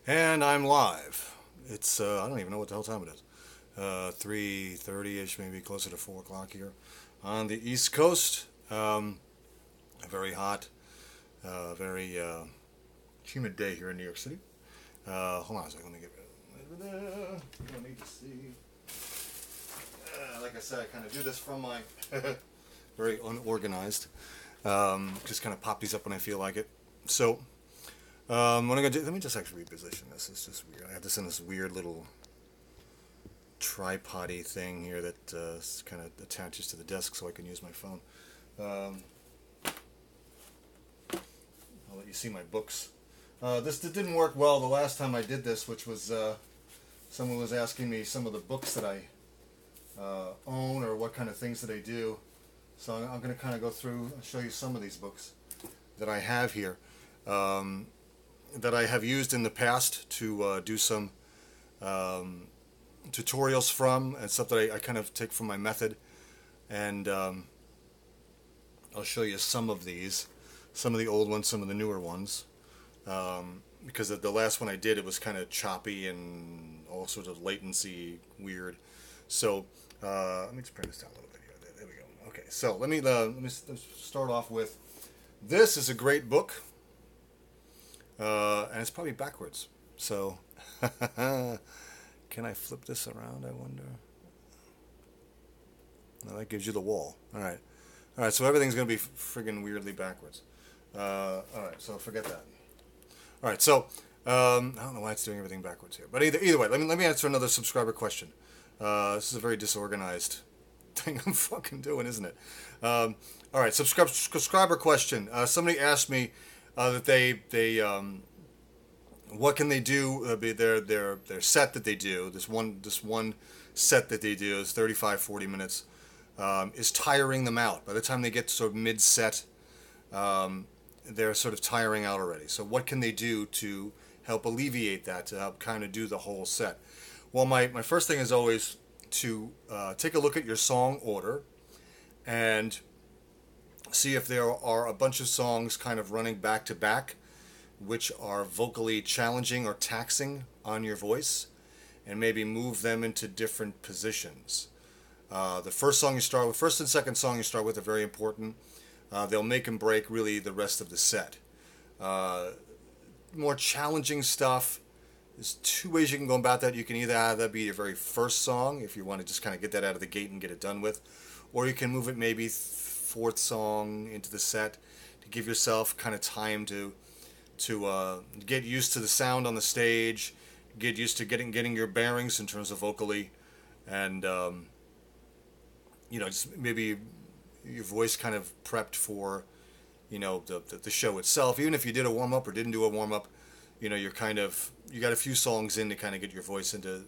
And I'm live. It's, I don't even know what the hell time it is. 3:30-ish, maybe closer to 4 o'clock here on the East Coast. Very hot, very humid day here in New York City. Hold on a second, let me get rid of that. I don't need to see. Like I said, I kind of do this from my very unorganized. Just kind of pop these up when I feel like it. So, what I'm gonna do? Let me just actually reposition this. It's just weird. I have this in this weird little tripod-y thing here that kind of attaches to the desk so I can use my phone. I'll let you see my books. This didn't work well the last time I did this, which was someone was asking me some of the books that I own or what kind of things that I do. So I'm going to kind of go through and show you some of these books that I have here that I have used in the past to do some tutorials from and stuff that I kind of take from my method. And I'll show you some of these, some of the old ones, some of the newer ones. Because the last one I did, it was kind of choppy and all sorts of latency weird. So let me just bring this down a little bit here. There we go. Okay, so let me start off with, this is a great book, and it's probably backwards. So can I flip this around, I wonder? No, that gives you the wall. All right, so everything's going to be friggin' weirdly backwards. All right, so forget that. All right, so I don't know why it's doing everything backwards here, but either way, let me answer another subscriber question. This is a very disorganized thing I'm fucking doing, isn't it? All right, subscriber question. Somebody asked me that they what can they do? Their set that they do. This one set that they do is 35-40 minutes. Is tiring them out. By the time they get sort of mid-set, they're sort of tiring out already. So what can they do to help alleviate that, to help kind of do the whole set? Well, my first thing is always to take a look at your song order and see if there are a bunch of songs kind of running back to back which are vocally challenging or taxing on your voice, and maybe move them into different positions. The first and second song you start with are very important. They'll make and break really the rest of the set. More challenging stuff, there's two ways you can go about that. You can either have that be your very first song, if you want to just kind of get that out of the gate and get it done with, or you can move it maybe fourth song into the set to give yourself kind of time to get used to the sound on the stage, get used to getting your bearings in terms of vocally, and just maybe your voice kind of prepped for, the show itself. Even if you did a warm up or didn't do a warm up, you got a few songs in to kind of get your voice into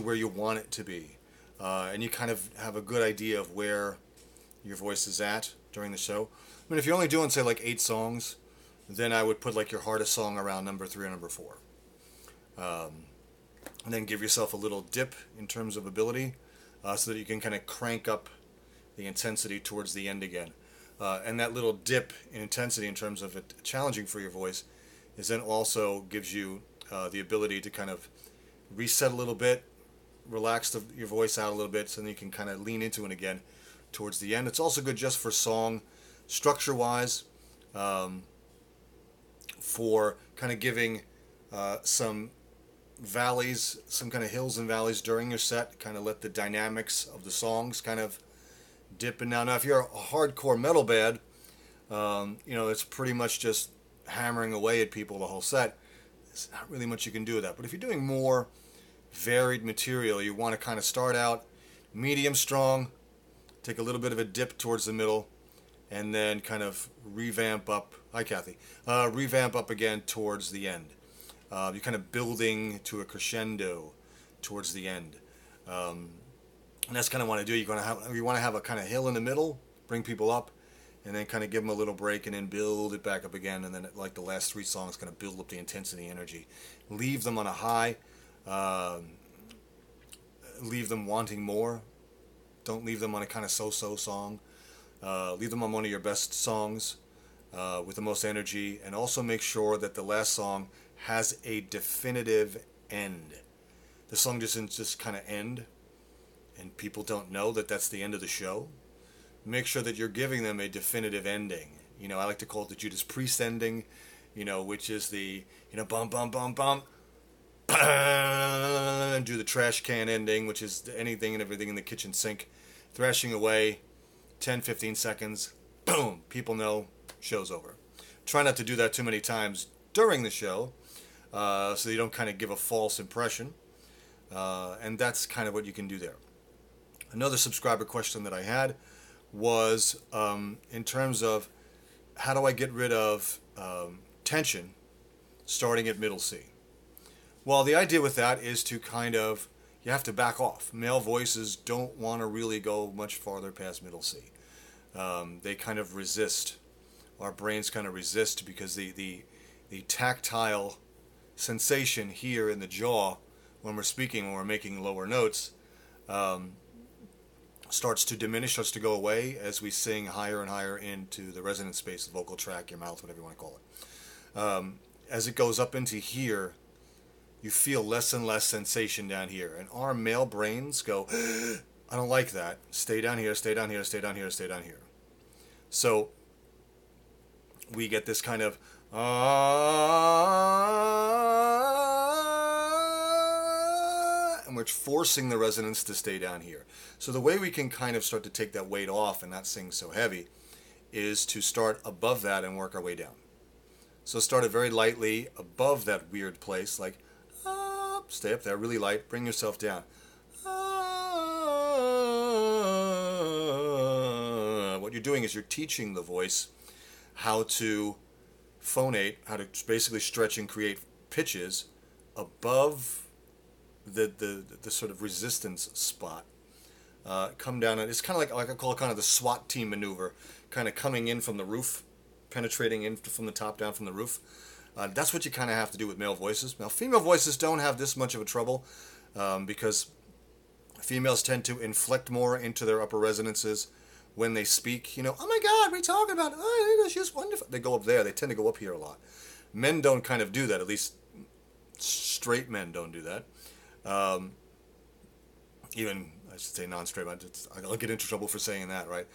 where you want it to be, and you kind of have a good idea of where your voice is at during the show. I mean, if you're only doing, say, like 8 songs, then I would put like your hardest song around number 3 or number 4, and then give yourself a little dip in terms of ability, so that you can kind of crank up the intensity towards the end again. And that little dip in intensity in terms of it challenging for your voice is then also gives you the ability to kind of reset a little bit, relax your voice out a little bit, so then you can kind of lean into it again towards the end. It's also good just for song structure-wise, for kind of giving some valleys, some kind of hills and valleys during your set, kind of let the dynamics of the songs kind of dip and down. Now, if you're a hardcore metal band, it's pretty much just hammering away at people the whole set. There's not really much you can do with that. But if you're doing more varied material, you want to kind of start out medium strong, take a little bit of a dip towards the middle, and then kind of revamp up. Hi, Kathy. Revamp up again towards the end. You're kind of building to a crescendo towards the end. And that's kind of what I do. You want to have a kind of hill in the middle, bring people up, and then kind of give them a little break, and then build it back up again. And then, like the last 3 songs, kind of build up the intensity, energy. Leave them on a high. Leave them wanting more. Don't leave them on a kind of so-so song. Leave them on one of your best songs. with the most energy, and also make sure that the last song has a definitive end. The song doesn't just kind of end and people don't know that that's the end of the show. Make sure that you're giving them a definitive ending. I like to call it the Judas Priest ending, which is the, bum, bum, bum, bum, and do the trash can ending, which is anything and everything in the kitchen sink, thrashing away, 10, 15 seconds, boom, people know, show's over. Try not to do that too many times during the show, so you don't kind of give a false impression, and that's kind of what you can do there. Another subscriber question that I had was in terms of how do I get rid of tension starting at middle C? Well, the idea with that is to you have to back off. Male voices don't want to really go much farther past middle C. They kind of resist. Our brains kind of resist because the tactile sensation here in the jaw when we're speaking, when we're making lower notes, starts to diminish, starts to go away as we sing higher and higher into the resonant space, the vocal tract, your mouth, whatever you want to call it. As it goes up into here, you feel less and less sensation down here. And our male brains go, I don't like that. Stay down here, stay down here, stay down here, stay down here. So we get this kind of, and we're forcing the resonance to stay down here. So the way we can kind of start to take that weight off and not sing so heavy is to start above that and work our way down. So start it very lightly above that weird place, like up, stay up there, really light, bring yourself down. What you're doing is you're teaching the voice how to phonate, how to basically stretch and create pitches above the sort of resistance spot. Come down, and it's kind of like I call it kind of the SWAT team maneuver, kind of coming in from the roof, penetrating in from the top down from the roof. That's what you kind of have to do with male voices. Now, female voices don't have this much of a trouble because females tend to inflect more into their upper resonances when they speak. Oh my God, what are you talking about? Oh, it's just wonderful. They go up there. They tend to go up here a lot. Men don't kind of do that. At least straight men don't do that. Even, I should say non-straight men. I'll get into trouble for saying that, right,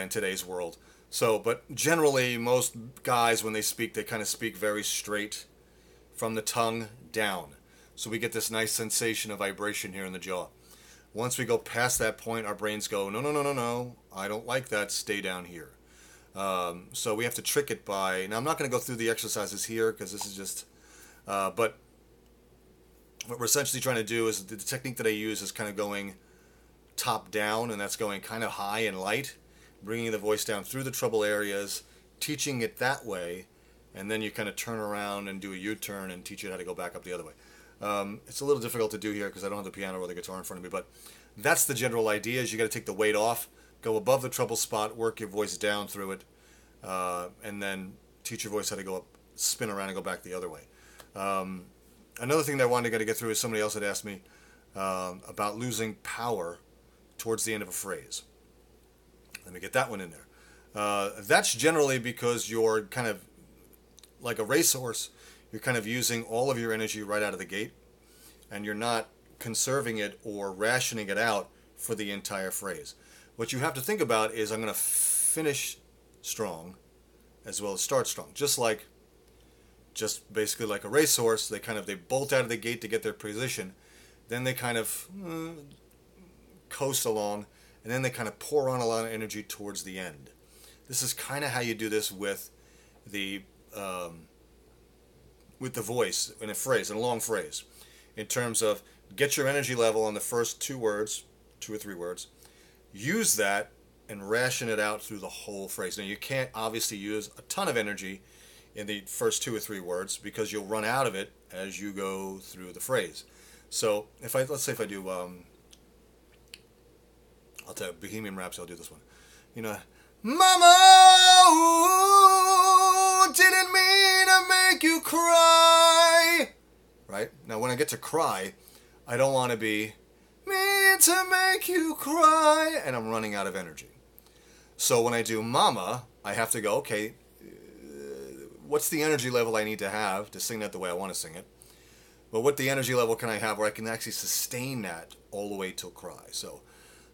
in today's world. So, but generally, most guys, when they speak, they kind of speak very straight from the tongue down. So we get this nice sensation of vibration here in the jaw. Once we go past that point, our brains go, no, no, no, no, no, I don't like that, stay down here. So we have to trick it by, now I'm not going to go through the exercises here because this is just, but what we're essentially trying to do is, the technique that I use is kind of going top down, and that's going kind of high and light, bringing the voice down through the treble areas, teaching it that way, and then you kind of turn around and do a U-turn and teach it how to go back up the other way. It's a little difficult to do here because I don't have the piano or the guitar in front of me, but that's the general idea. Is you got to take the weight off, go above the treble spot, work your voice down through it, and then teach your voice how to go up, spin around and go back the other way. Another thing that I wanted to get through is somebody else had asked me about losing power towards the end of a phrase. Let me get that one in there. That's generally because you're kind of like a racehorse. You're kind of using all of your energy right out of the gate, and you're not conserving it or rationing it out for the entire phrase. What you have to think about is, I'm going to finish strong as well as start strong. Just basically like a racehorse, they bolt out of the gate to get their position, then they kind of coast along, and then they kind of pour on a lot of energy towards the end. This is kind of how you do this with the voice in a phrase, in a long phrase, in terms of get your energy level on the first 2 words, 2 or 3 words, use that and ration it out through the whole phrase. Now, you can't obviously use a ton of energy in the first 2 or 3 words because you'll run out of it as you go through the phrase. So let's say if I do, I'll tell you, Bohemian Rhapsody, I'll do this one. Mama, ooh, didn't mean to make you cry. Right? Now, when I get to cry, I don't want to be mean to make you cry, and I'm running out of energy. So when I do Mama, I have to go, okay, what's the energy level I need to have to sing that the way I want to sing it? But what the energy level can I have where I can actually sustain that all the way till cry? So,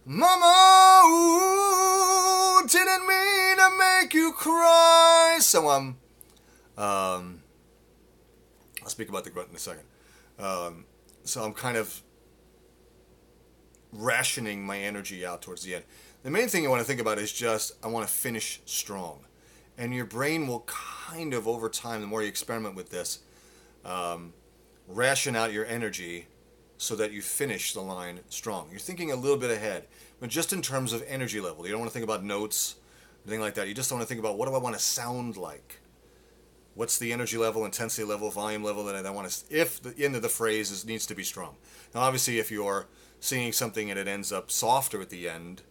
Mama, ooh, didn't mean to make you cry. So I'll speak about the grunt in a second. So I'm kind of rationing my energy out towards the end. The main thing you want to think about is just, I want to finish strong. And your brain will kind of, over time, the more you experiment with this, ration out your energy so that you finish the line strong. You're thinking a little bit ahead, but just in terms of energy level. You don't want to think about notes, anything like that. You just want to think about, what do I want to sound like? What's the energy level, intensity level, volume level that I want to, if the end of the phrase needs to be strong. Now, obviously, if you're singing something and it ends up softer at the end,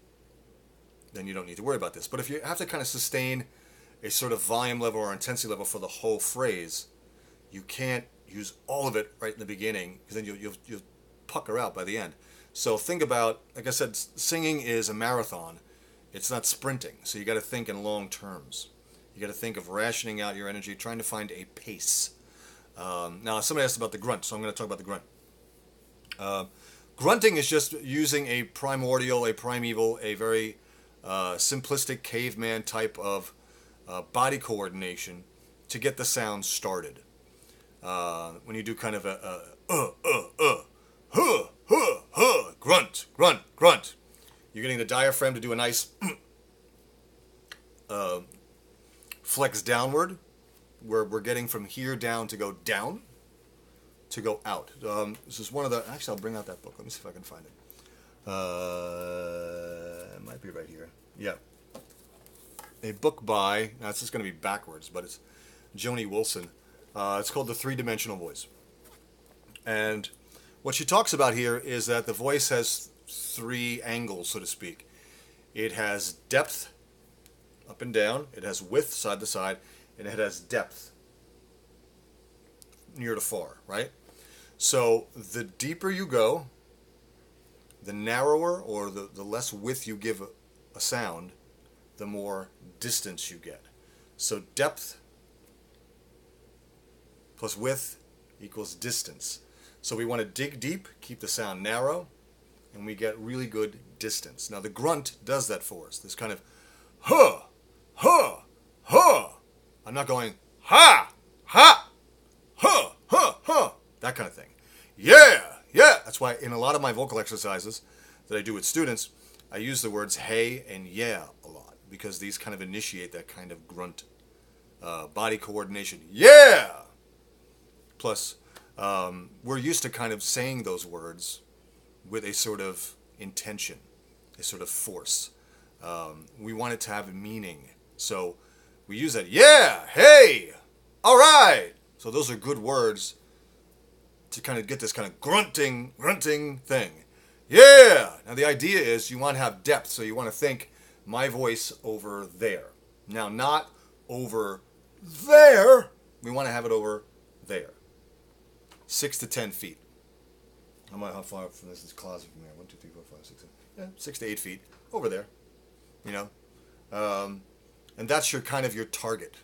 then you don't need to worry about this. But if you have to kind of sustain a sort of volume level or intensity level for the whole phrase, you can't use all of it right in the beginning, because then you'll pucker out by the end. So think about, like I said, singing is a marathon. It's not sprinting. So you got to think in long terms. You got to think of rationing out your energy, trying to find a pace. Now, somebody asked about the grunt, so I'm going to talk about the grunt. Grunting is just using a primordial, a primeval, a very simplistic caveman type of body coordination to get the sound started. When you do kind of grunt, grunt, grunt, you're getting the diaphragm to do a nice flex downward, where we're getting from here down to go down, to go out. This is one of the, actually I'll bring out that book. Let me see if I can find it. It might be right here. Yeah. A book by, now it's just going to be backwards, but it's Joni Wilson. It's called The Three-Dimensional Voice. And what she talks about here is that the voice has three angles, so to speak. It has depth, up and down. It has width, side to side. And it has depth, near to far, right? So the deeper you go, the narrower or the less width you give a sound, the more distance you get. So depth plus width equals distance. So we want to dig deep, keep the sound narrow, and we get really good distance. Now the grunt does that for us. This kind of huh, huh, huh. I'm not going ha, ha, huh, huh, huh. That kind of thing. Yeah, yeah. That's why in a lot of my vocal exercises that I do with students, I use the words hey and yeah a lot, because these kind of initiate that kind of grunt body coordination. Yeah! Plus, we're used to kind of saying those words with a sort of intention, a sort of force. We want it to have meaning. So we use that, yeah, hey, all right. So those are good words to kind of get this kind of grunting thing. Yeah. Now the idea is you want to have depth, so you want to think my voice over there. Now not over there. We want to have it over there. 6 to 10 feet. How far from this closet from there? 1, 2, 3, 4, 5, 6, 7. Yeah, 6 to 8 feet over there. You know, and that's your kind of your target.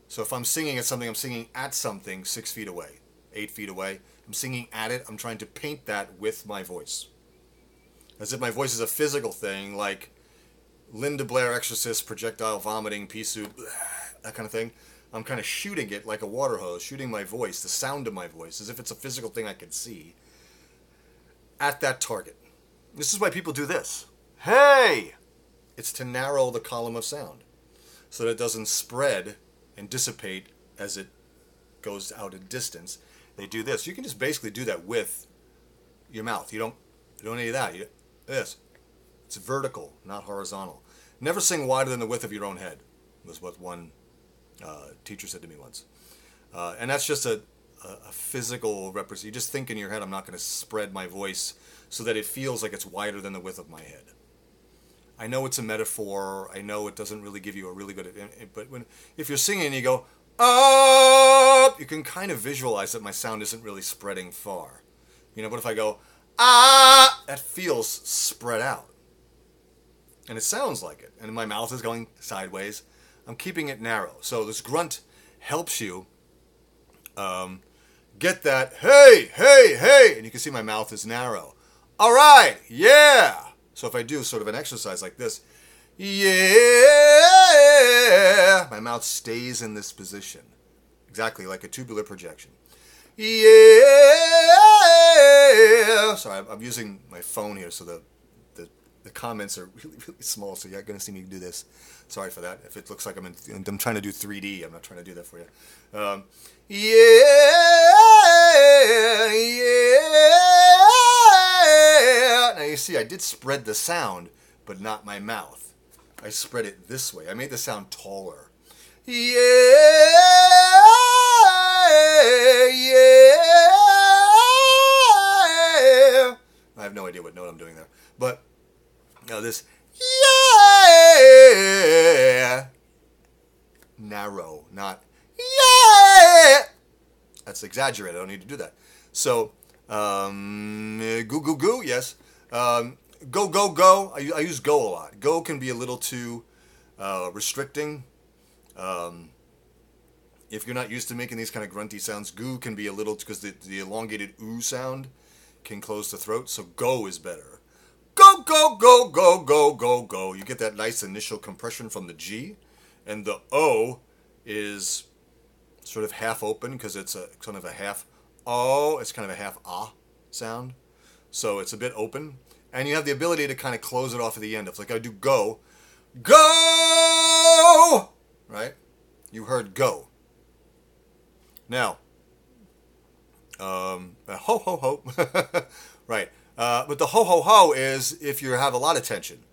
So if I'm singing at something, I'm singing at something 6 feet away, 8 feet away. I'm singing at it. I'm trying to paint that with my voice. As if my voice is a physical thing, like Linda Blair Exorcist, projectile vomiting, pea soup, that kind of thing. I'm kind of shooting it like a water hose, shooting my voice, the sound of my voice, as if it's a physical thing I can see, at that target. This is why people do this. Hey! It's to narrow the column of sound so that it doesn't spread and dissipate as it goes out a distance. They do this. You can just basically do that with your mouth. You don't need that. This. It's vertical, not horizontal. Never sing wider than the width of your own head, was what one teacher said to me once. And that's just a physical representation. You just think in your head, I'm not going to spread my voice so that it feels like it's wider than the width of my head. I know it's a metaphor. I know it doesn't really give you a really good... But if you're singing and you go, up, you can kind of visualize that my sound isn't really spreading far. You know, but if I go, ah, that feels spread out. And it sounds like it. And my mouth is going sideways. I'm keeping it narrow. So this grunt helps you get that, hey, hey, hey, and you can see my mouth is narrow. All right, yeah. So if I do sort of an exercise like this, yeah, my mouth stays in this position, exactly like a tubular projection. Yeah. Sorry, I'm using my phone here, so the comments are really, really small, so you're going to see me do this. Sorry for that. If it looks like I'm trying to do 3D, I'm not trying to do that for you. Yeah, yeah. Now you see, I did spread the sound, but not my mouth. I spread it this way. I made the sound taller. Yeah, yeah. I have no idea what note I'm doing there, but now this, yeah, narrow, not yeah. That's exaggerated. I don't need to do that. So, goo goo goo, yes. Go go go. I use go a lot. Go can be a little too restricting. If you're not used to making these kind of grunty sounds, goo can be a little, because the elongated oo sound can close the throat. So go is better. Go, go, go, go, go, go, go. You get that nice initial compression from the G. And the O is sort of half open because it's a kind of a half O. It's kind of a half ah sound. So it's a bit open. And you have the ability to kind of close it off at the end. If like I do go, go, right? You heard go. Now, ho, ho, ho. Right. But the ho, ho, ho is if you have a lot of tension.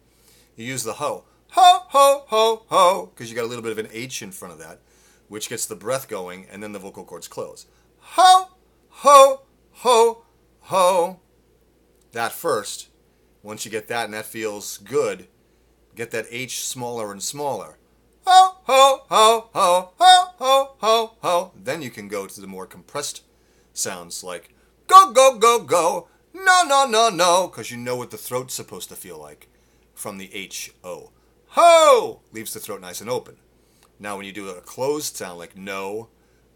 You use the ho. Ho, ho, ho, ho. Because you got a little bit of an H in front of that, which gets the breath going, and then the vocal cords close. Ho, ho, ho, ho. That first. Once you get that and that feels good, get that H smaller and smaller. Ho, ho, ho, ho, ho, ho, ho, ho. Then you can go to the more compressed sounds like go, go, go, go. No, no, no, no. Because you know what the throat's supposed to feel like from the H-O. Ho! Leaves the throat nice and open. Now when you do a closed sound like no,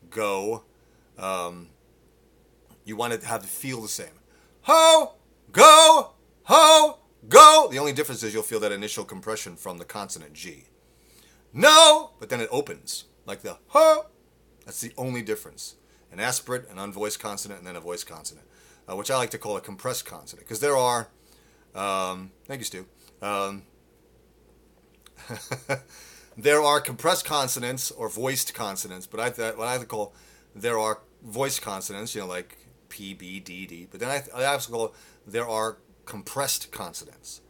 go, you want it to have the feel the same. Ho, go, ho, go. The only difference is you'll feel that initial compression from the consonant G. No, but then it opens like the ho. That's the only difference. An aspirate, an unvoiced consonant, and then a voiced consonant, which I like to call a compressed consonant, because there are, thank you, Stu, there are compressed consonants or voiced consonants, but what I like to call, there are voiced consonants, like P, B, D, D, but then I also call there are compressed consonants.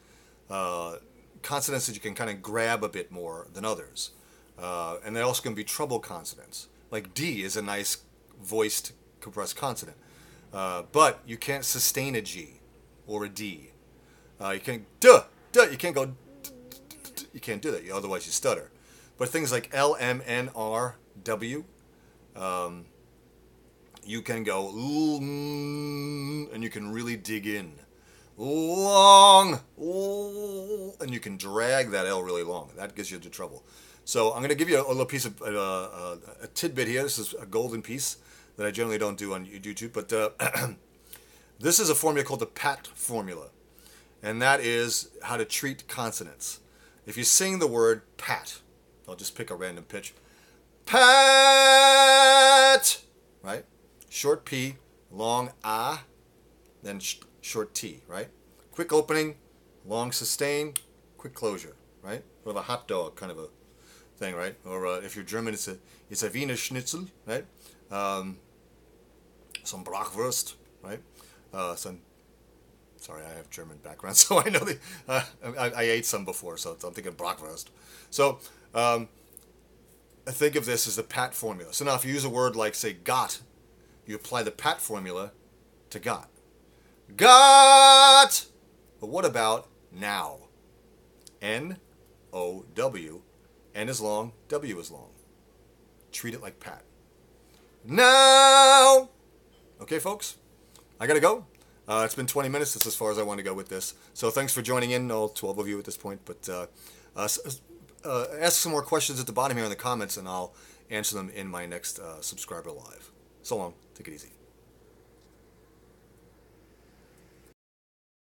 Consonants that you can kind of grab a bit more than others. And they also can be treble consonants. Like D is a nice voiced compressed consonant. But you can't sustain a G or a D. You can't duh, you can't go you can't do that. Otherwise you stutter. But things like L, M, N, R, W, you can go and you can really dig in. Long, and you can drag that L really long. That gets you into trouble. So I'm going to give you a little piece of a tidbit here. This is a golden piece that I generally don't do on YouTube, but this is a formula called the PAT formula, and that is how to treat consonants. If you sing the word pat, I'll just pick a random pitch. Pat, right? Short P, long ah, then short T, right? Quick opening, long sustain, quick closure, right? Or a hot dog kind of a thing, right? Or if you're German, it's a Wiener Schnitzel, right? Some Bratwurst, right? Sorry, I have German background, so I know I ate some before, so I'm thinking Bratwurst. So I think of this as the PAT formula. So now if you use a word like, say, got, you apply the PAT formula to got. Got! But what about now? N-O-W. N is long, W is long. Treat it like Pat. Now! Okay, folks, I gotta go. It's been 20 minutes. That's as far as I want to go with this. So thanks for joining in, all 12 of you at this point. But ask some more questions at the bottom here in the comments, and I'll answer them in my next subscriber live. So long. Take it easy.